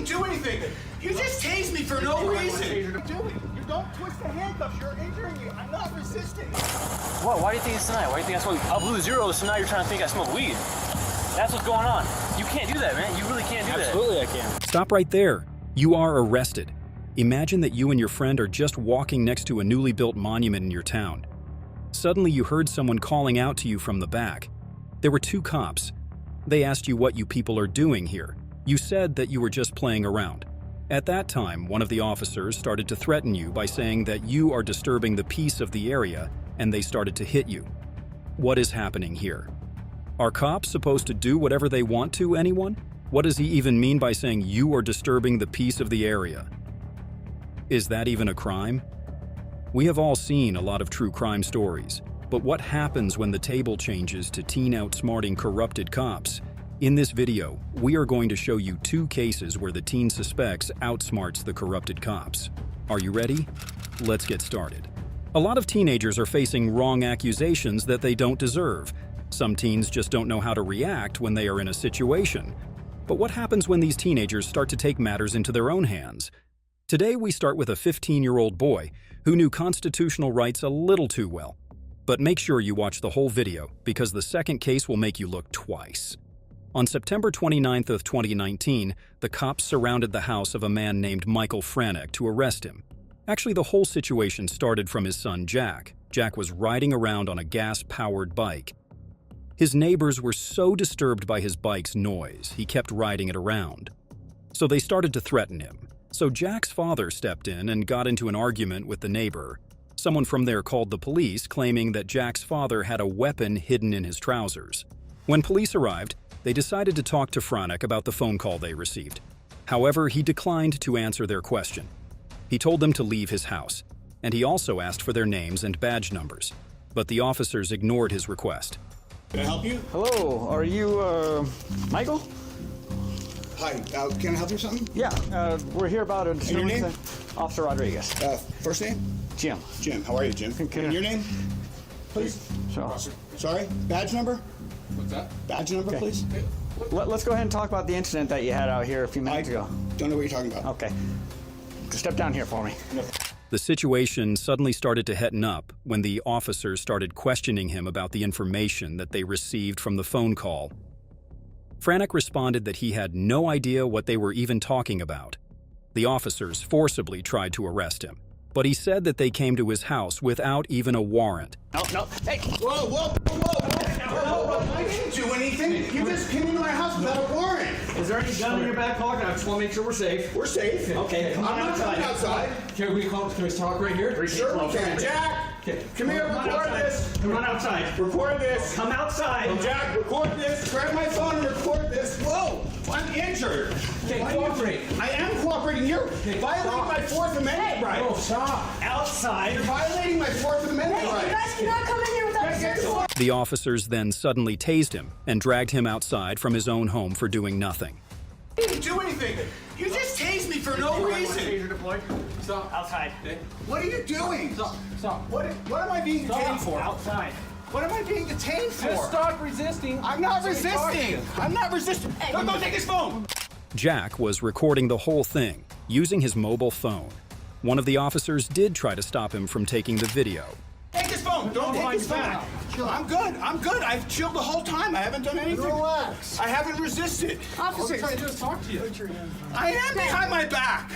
didn't do anything. You just tased me for no reason. You don't twist the handcuffs. You're injuring me. I'm not resisting. What? Why do you think it's tonight? Why do you think I smoke? I blew zeros, so now you're trying to think I smoke weed. That's what's going on. You can't do that, man. You really can't do that. Absolutely, I can. Stop right there. You are arrested. Imagine that you and your friend are just walking next to a newly built monument in your town. Suddenly, you heard someone calling out to you from the back. There were two cops. They asked you what you people are doing here. You said that you were just playing around. At that time, one of the officers started to threaten you by saying that you are disturbing the peace of the area, and they started to hit you. What is happening here? Are cops supposed to do whatever they want to anyone? What does he even mean by saying you are disturbing the peace of the area? Is that even a crime? We have all seen a lot of true crime stories, but what happens when the table changes to teen outsmarting corrupted cops? In this video, we are going to show you two cases where the teen suspects outsmarts the corrupted cops. Are you ready? Let's get started. A lot of teenagers are facing wrong accusations that they don't deserve. Some teens just don't know how to react when they are in a situation. But what happens when these teenagers start to take matters into their own hands? Today we start with a 15-year-old boy who knew constitutional rights a little too well. But make sure you watch the whole video because the second case will make you look twice. On September 29th of 2019, the cops surrounded the house of a man named Michael Franek to arrest him. Actually, the whole situation started from his son Jack. Jack was riding around on a gas-powered bike. His neighbors were so disturbed by his bike's noise, he kept riding it around. So they started to threaten him. So Jack's father stepped in and got into an argument with the neighbor. Someone from there called the police, claiming that Jack's father had a weapon hidden in his trousers. When police arrived, they decided to talk to Franek about the phone call they received. However, he declined to answer their question. He told them to leave his house, and he also asked for their names and badge numbers. But the officers ignored his request. Can I help you? Hello, are you, Michael? Hi, can I help you with something? Yeah, we're here about a... your name? Officer Rodriguez. First name? Jim. Jim. How are you, Jim? Can And I- your name? Please. So, Sorry? Badge number? What's that? Badge number, Okay. please. let's go ahead and talk about the incident that you had out here a few minutes ago. Don't know what you're talking about. Okay. Step down here for me. The situation suddenly started to heaten up when the officers started questioning him about the information that they received from the phone call. Franek responded that he had no idea what they were even talking about. The officers forcibly tried to arrest him, but he said that they came to his house without even a warrant. No, hey! Whoa, whoa, whoa, whoa! I didn't do anything. You just came into my house without a warrant. Is there any gun in your back pocket? I just want to make sure we're safe. We're safe. Okay, come on I'm not outside. coming outside. Can we talk right here? Sure we can. Jack, Okay. come here, Come on record outside. this. Come on outside. Record this. Come outside. Jack, record this. Grab my phone and record this. Whoa! I'm injured. Okay, Why cooperate. I am cooperating. You're violating my Fourth Amendment right. No, stop. Outside. You're violating my Fourth Amendment Hey, right. you guys cannot come in here without a search warrant. The officers then suddenly tased him and dragged him outside from his own home for doing nothing. You didn't do anything. You just tased me for no reason. Taser deployed. Stop. Outside. Okay. What are you doing? Stop. What am I being detained for? Outside. What am I being detained for? Just stop resisting. I'm not Let me talk to resisting. you. I'm not resisting. Don't go take his phone. Jack was recording the whole thing using his mobile phone. One of the officers did try to stop him from taking the video. Take his phone. Don't take his phone. I'm good. I'm good. I've chilled the whole time. I haven't done anything. Relax. I haven't resisted. Officers, I'm trying to just talk to you. I am behind my back.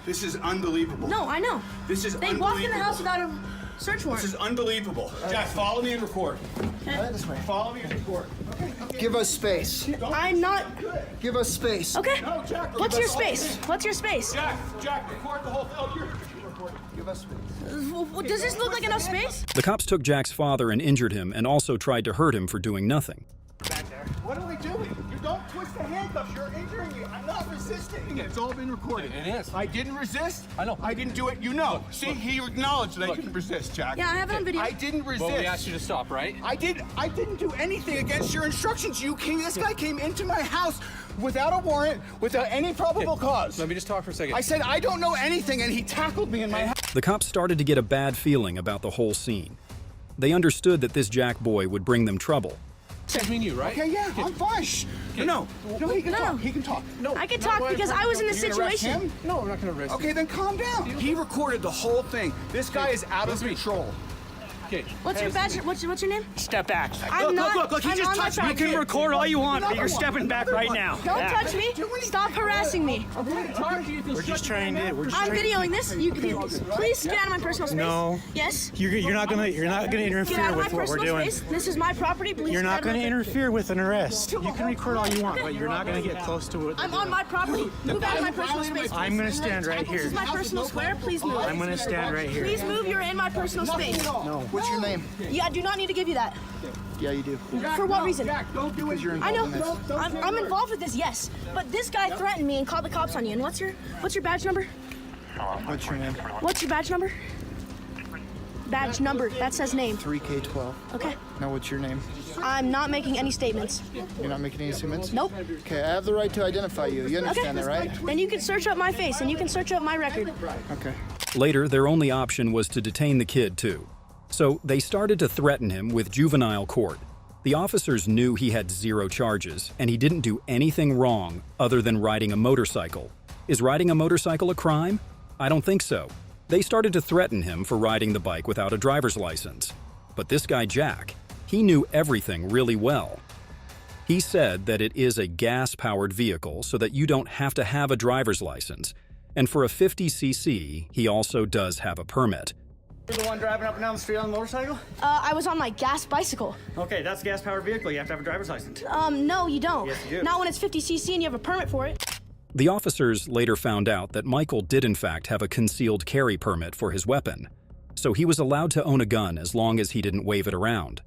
This is unbelievable. no, I know. This is They unbelievable. walked in the house without a search This warrant. is unbelievable. Jack, follow me and record. This way. Follow me and record. Give us space. I'm not. Give us space. Okay. No, Jack. What's your that's all space? me. What's your space? Jack, record the whole thing. Oh, you're Give us space. Does this look like enough space? The cops took Jack's father and injured him and also tried to hurt him for doing nothing. What are we doing? You don't twist the handcuffs. You're injuring me. I'm not resisting. It's all been recorded. It is. I didn't resist. I know. I didn't do it. You know. See, he acknowledged that I didn't resist, Jack. Yeah, I have it on video. I didn't resist. Well, we asked you to stop, right? I didn't do anything against your instructions. This guy came into my house without a warrant, without any probable cause. Let me just talk for a second. I said, I don't know anything, and he tackled me in my house. The cops started to get a bad feeling about the whole scene. They understood that this Jack boy would bring them trouble. Just me and you, right? Okay, yeah, I'm fine. Shh. No, he can No. talk. He can talk. No. I can not talk while because I'm I was in the You're gonna arrest situation. him? No, I'm not gonna arrest you. Okay, then calm down. He recorded the whole thing. This guy is out of Listen to me. control. Okay. What's your badge? What's your name? Step back. I'm not. Look, he I'm just on my touched me. property. You can record all you want, but you're stepping back right now. Don't touch me. Stop harassing me. We're just trying to. I'm videoing this. Please get out of my personal space. No. Yes. You're not gonna Get out interfere of my with what we're personal doing. space. This is my property. Please. You're get not out of gonna my- interfere with an arrest. You can record all you want, but you're not gonna get close to it. I'm on my property. Move out of my personal space. I'm gonna stand right This here. is my personal square. Please move. I'm gonna stand right here. Please move. You're in my personal space. No. What's your name? Yeah, I do not need to give you that. Yeah, you do. For what reason? Don't do it. You're I know. involved in this. I'm involved with this, yes. But this guy threatened me and called the cops on you. And what's your badge number? What's your name? What's your badge number? Badge number. That says name. 3K12. Okay. Now, what's your name? I'm not making any statements. You're not making any statements? Nope. Okay, I have the right to identify you. You Okay. understand that, right? Then you can search up my face and you can search up my record. Okay. Later, their only option was to detain the kid, too. So they started to threaten him with juvenile court. The officers knew he had 0 charges, and he didn't do anything wrong other than riding a motorcycle. Is riding a motorcycle a crime? I don't think so. They started to threaten him for riding the bike without a driver's license. But this guy, Jack, he knew everything really well. He said that it is a gas-powered vehicle so that you don't have to have a driver's license. And for a 50cc, he also does have a permit. You're the one driving up and down the street on the motorcycle? I was on my gas bicycle. Okay, that's a gas-powered vehicle. You have to have a driver's license. No, you don't. Yes, you do. Not when it's 50cc and you have a permit for it. The officers later found out that Michael did in fact have a concealed carry permit for his weapon, so he was allowed to own a gun as long as he didn't wave it around.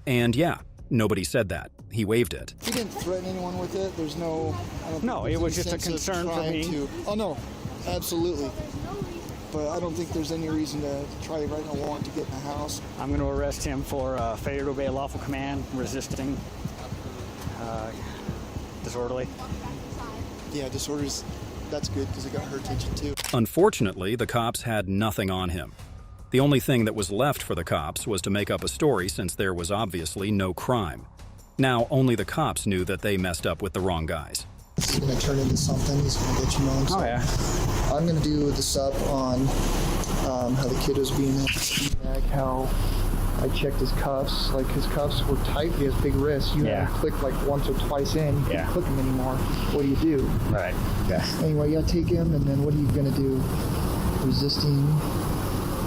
And yeah, nobody said that. He waved it. He didn't threaten anyone with it. There's no. I don't No, think it there's was any just a sense of concern for trying me. to- Oh no, absolutely. But I don't think there's any reason to try writing a warrant to get in the house. I'm going to arrest him for failure to obey a lawful command, resisting, disorderly. Yeah, disorders. That's good because it got her attention too. Unfortunately, the cops had nothing on him. The only thing that was left for the cops was to make up a story since there was obviously no crime. Now, only the cops knew that they messed up with the wrong guys. This is going to turn into something. He's going to get you known. So Oh, yeah. I'm going to do this up on how the kid was being back, how I checked his cuffs. Like his cuffs were tight. He has big wrists. You Yeah. have to click like once or twice in. You Yeah. can't click him anymore. What do you do? Right. Yeah. Anyway, you gotta take him, and then what are you gonna do? Resisting,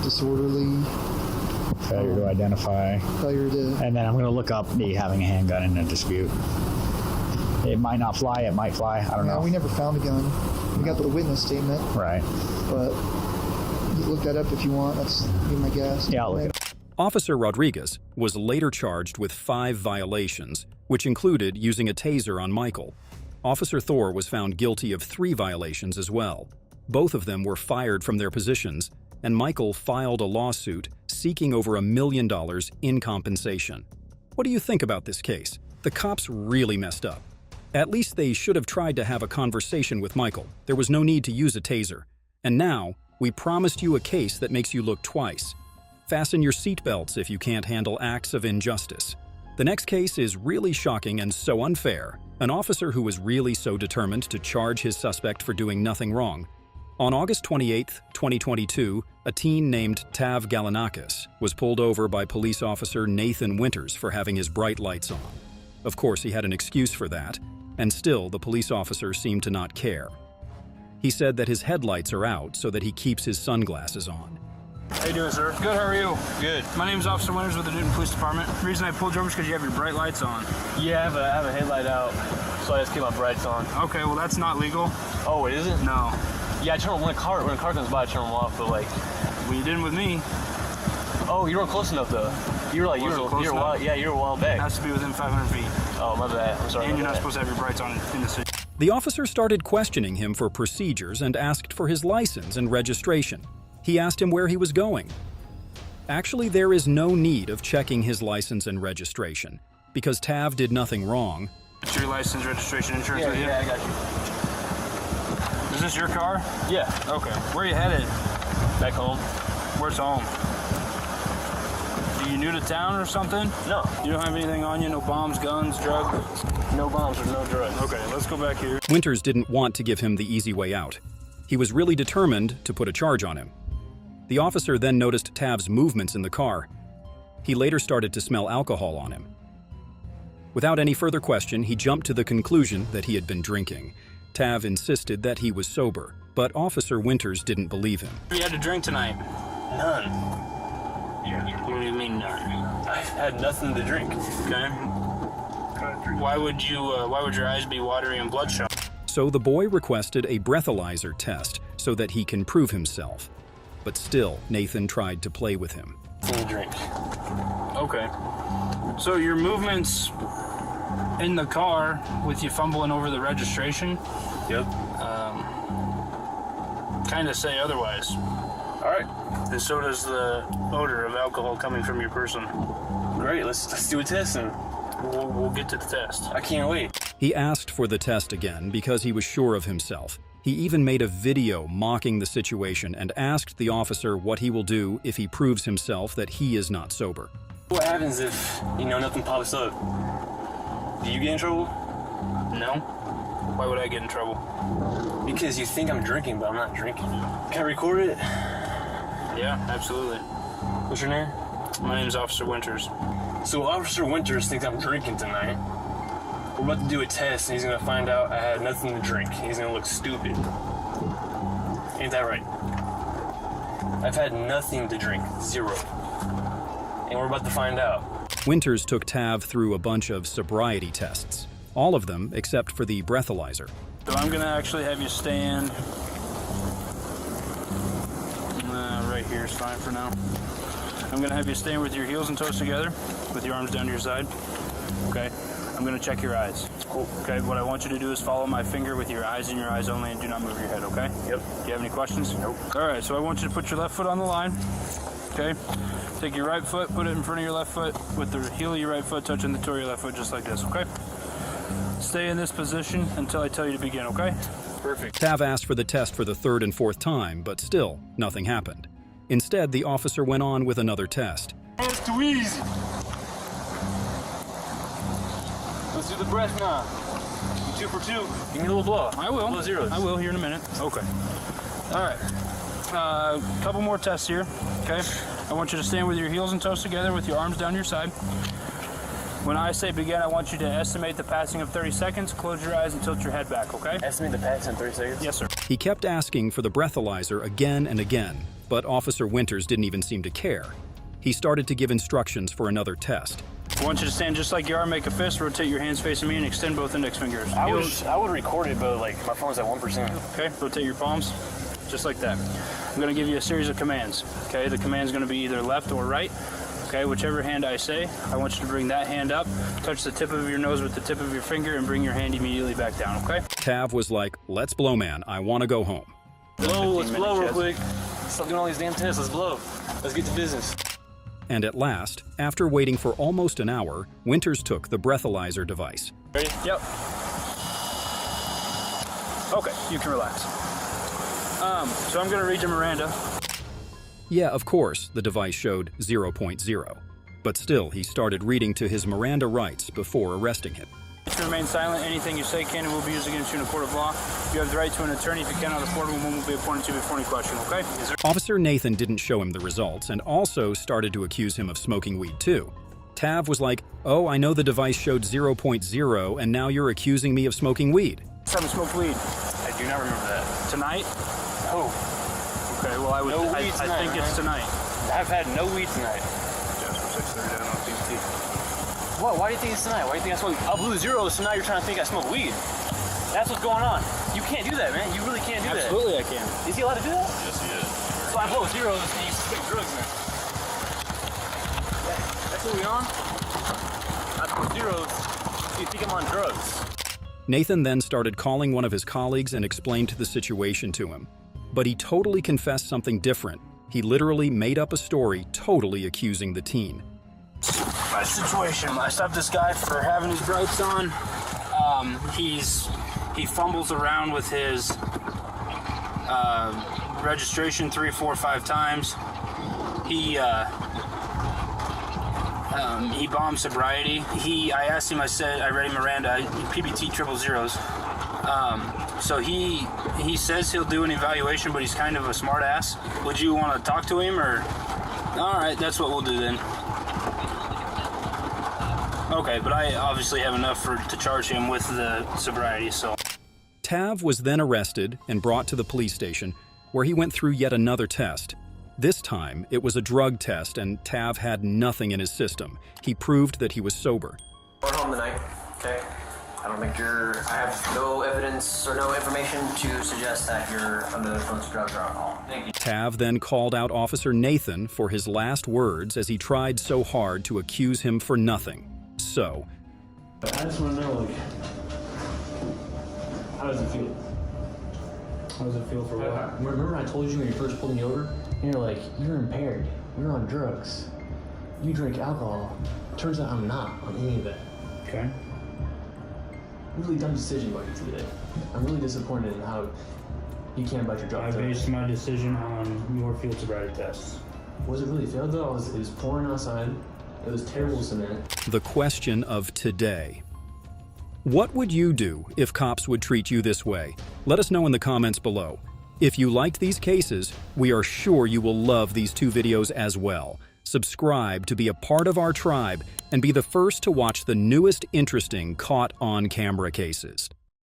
disorderly, Failure to identify. failure to. And then I'm going to look up me having a handgun in a dispute. It might not fly. It might fly. I don't No, know. we never found a gun. We got the witness statement, Right. but you look that up if you want. That's be my guess. Yeah, I'll look it up. Officer Rodriguez was later charged with 5 violations, which included using a taser on Michael. Officer Thor was found guilty of 3 violations as well. Both of them were fired from their positions, and Michael filed a lawsuit seeking over $1 million in compensation. What do you think about this case? The cops really messed up. At least they should have tried to have a conversation with Michael. There was no need to use a taser. And now, we promised you a case that makes you look twice. Fasten your seatbelts if you can't handle acts of injustice. The next case is really shocking and so unfair. An officer who was really so determined to charge his suspect for doing nothing wrong. On August 28, 2022, a teen named Tav Galanakis was pulled over by police officer Nathan Winters for having his bright lights on. Of course, he had an excuse for that, and still the police officer seemed to not care. He said that his headlights are out so that he keeps his sunglasses on. How you doing, sir? Good, how are you? Good. My name's Officer Winters with the Newton Police Department. The reason I pulled you over is because you have your bright lights on. Yeah, I have a headlight out, so I just keep my brights on. Okay, well that's not legal. Oh, it isn't? No. Yeah, I turn when a car comes by, I turn them off. But like, Well, you didn't with me. oh, you weren't close enough though. You were like, you were a while, yeah, you were a while It back. has to be within 500 feet. Oh, my bad. I'm sorry. And you're about not that. supposed to have your brights on in the city. The officer started questioning him for procedures and asked for his license and registration. He asked him where he was going. Actually, there is no need of checking his license and registration, because Tav did nothing wrong. It's your license, registration, insurance Yeah, with you? yeah, I got you. Is this your car? Yeah, Okay. Where are you headed? back home. Where's home? you new to town or something? No. You don't have anything on you? No bombs, guns, drugs? No bombs or no drugs. Okay, let's go back here. Winters didn't want to give him the easy way out. He was really determined to put a charge on him. The officer then noticed Tav's movements in the car. He later started to smell alcohol on him. Without any further question, he jumped to the conclusion that he had been drinking. Tav insisted that he was sober, but Officer Winters didn't believe him. You had to drink tonight? None. What do you mean none? I've had nothing to drink. Okay. Why would your eyes be watery and bloodshot? So the boy requested a breathalyzer test so that he can prove himself. But still, Nathan tried to play with him. To drink. Okay. So your movements in the car with you fumbling over the registration Yep. kind of say otherwise. All right. And so does the odor of alcohol coming from your person. Great. Let's do a test and We'll get to the test. I can't wait. He asked for the test again because he was sure of himself. He even made a video mocking the situation and asked the officer what he will do if he proves himself that he is not sober. What happens if, nothing pops up? Do you get in trouble? No? Why would I get in trouble? Because you think I'm drinking, but I'm not drinking. Can I record it? Yeah, absolutely. What's your name? My name's Officer Winters. So Officer Winters thinks I'm drinking tonight. We're about to do a test, and he's gonna find out I had nothing to drink. He's gonna look stupid. Ain't that right? I've had nothing to drink. Zero. And we're about to find out. Winters took Tav through a bunch of sobriety tests, all of them except for the breathalyzer. So I'm gonna actually have you stand right here is fine for now. I'm gonna have you stand with your heels and toes together, with your arms down to your side. Okay. I'm gonna check your eyes. Cool. Okay. What I want you to do is follow my finger with your eyes and your eyes only, and do not move your head. Okay. Yep. Do you have any questions? Nope. All right. So I want you to put your left foot on the line. Okay. Take your right foot, put it in front of your left foot, with the heel of your right foot touching the toe of your left foot, just like this. Okay. Stay in this position until I tell you to begin. Okay. Perfect. Tav asked for the test for the third and fourth time, but still, nothing happened. Instead, the officer went on with another test. It's too easy. Let's do the breath now. 2 for 2. Give me a little blow. I will. Little zeros. I will here in a minute. Okay. All right. Couple more tests here. Okay. I want you to stand with your heels and toes together with your arms down your side. When I say begin, I want you to estimate the passing of 30 seconds. Close your eyes and tilt your head back, okay? Estimate the pass in 30 seconds? Yes, sir. He kept asking for the breathalyzer again and again, but Officer Winters didn't even seem to care. He started to give instructions for another test. I want you to stand just like you are, make a fist, rotate your hands facing me, and extend both index fingers. I would record it, but my phone's at 1%. Okay, rotate your palms, just like that. I'm gonna give you a series of commands, okay? The command's gonna be either left or right. Okay, whichever hand I say, I want you to bring that hand up, touch the tip of your nose with the tip of your finger, and bring your hand immediately back down, okay? Tav was like, "Let's blow, man. I want to go home." Blow, let's blow real 15 quick. Stop doing all these damn tests, let's blow. Let's get to business. And at last, after waiting for almost an hour, Winters took the breathalyzer device. Ready? Yep. Okay, you can relax. So I'm gonna read you Miranda. Yeah, of course, the device showed 0.0. But still, he started reading to his Miranda rights before arresting him. To remain silent, anything you say can and will be used against you in a court of law. You have the right to an attorney. If you cannot afford one, one will be appointed to you before any question, okay? Officer Nathan didn't show him the results and also started to accuse him of smoking weed too. Tav was like, "Oh, I know the device showed 0.0 and now you're accusing me of smoking weed." Last time I smoked weed. I do not remember that. Tonight? Oh, Okay, well, I think it's tonight. I've had no weed tonight. What? Why do you think it's tonight? Why do you think I smoke? I blew zeros, so now you're trying to think I smoke weed. That's what's going on. You can't do that, man. You really can't do that. Absolutely, I can. Is he allowed to do that? Yes, he is. So I blow zeros and you suspect drugs now. That's what we on? I blow zeros. You think I'm on drugs? Nathan then started calling one of his colleagues and explained the situation to him. But he totally confessed something different. He literally made up a story totally accusing the teen. My situation. I stopped this guy for having his brights on. He fumbles around with his registration 3, 4, 5 times. He bombed sobriety. I asked him, I read him Miranda, PBT 000s. So he says he'll do an evaluation, but he's kind of a smart ass. Would you want to talk to him, or? All right, that's what we'll do then. Okay, but I obviously have enough to charge him with the sobriety, so. Tav was then arrested and brought to the police station, where he went through yet another test. This time, it was a drug test, and Tav had nothing in his system. He proved that he was sober. Going home tonight, okay? I don't think I have no evidence or no information to suggest that you're under the influence of drugs or alcohol. Thank you. Tav then called out Officer Nathan for his last words as he tried so hard to accuse him for nothing. So, I just want to know, like, how does it feel? How does it feel for what? Remember I told you when you first pulled me over? And you're like, you're impaired. You're on drugs. You drink alcohol. Turns out I'm not on any of that. Okay. Really dumb decision by you today. I'm really disappointed in how you can't bite your drug test. I based my decision on your field sobriety tests. Was it really failed though? It was pouring outside. It was terrible cement. the question of today. What would you do if cops would treat you this way? Let us know in the comments below. If you liked these cases, we are sure you will love these 2 videos as well. Subscribe to be a part of our tribe and be the first to watch the newest interesting caught on camera cases.